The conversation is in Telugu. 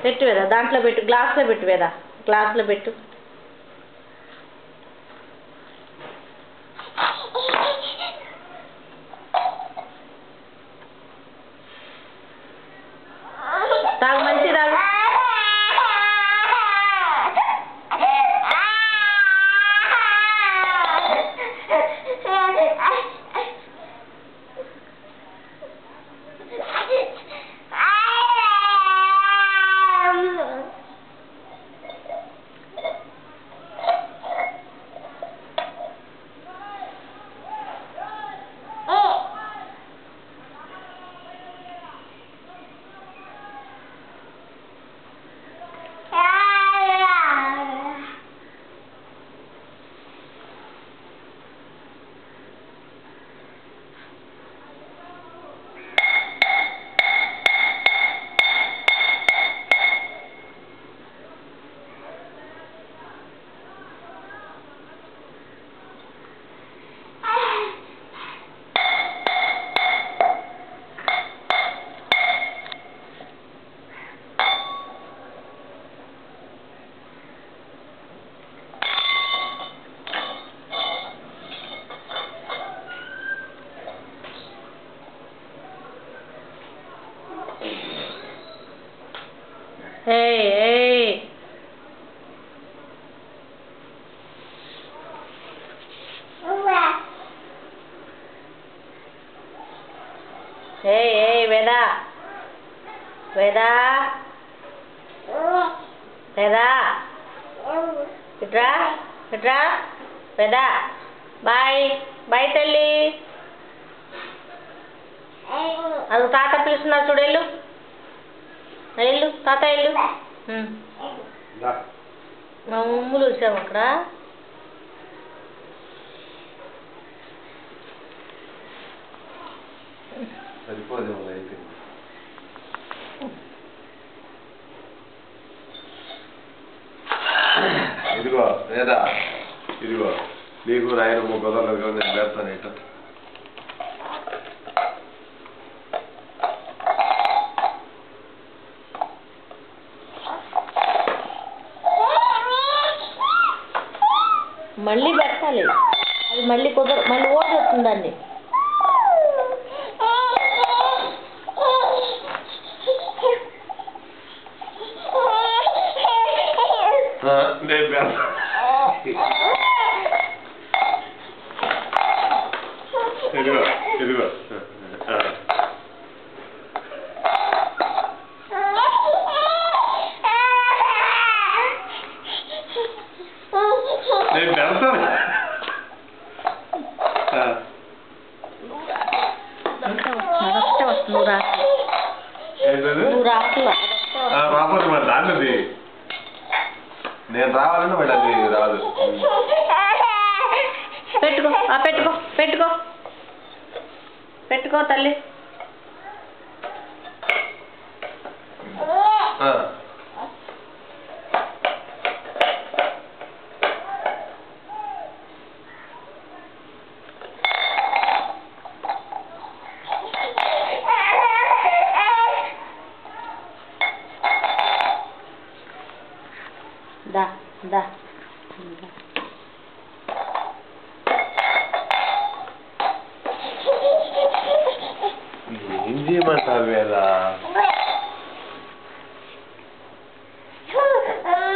పెట్టు వేదా, దాంట్లో పెట్టు, గ్లాస్లో పెట్టు వేదా, గ్లాస్లో పెట్టు. తాగు, మంచి తాగు. Hey, hey. Hey, hey, Veda. Veda. Veda. Kitra. Kitra. Veda. Bye. Bye, Telly. అది తాత పిలుస్తున్నారు చూడు, వెళ్ళు వెళ్ళు తాత వెళ్ళు. మా ఉమ్ములు వచ్చాము అక్కడ. ఇదిగో లేదా ఇదిగో నీకు రాయన ముగ్గుదలు నేను పెడతాను ఇట. మళ్ళీ పెట్టాలి, అది మళ్ళీ మళ్ళీ ఓడుతుంది దాన్ని. నేను పెడతా. ఇదిగో ఇదిగో నేను పెడతాను. రాకపోతే మరి దాన్నది నేను రావాలంటే మళ్ళీ అది రాదు. పెట్టుకో పెట్టుకో పెట్టుకో పెట్టుకో తల్లి. దా దా ఏం చేయమంటారు వేదా?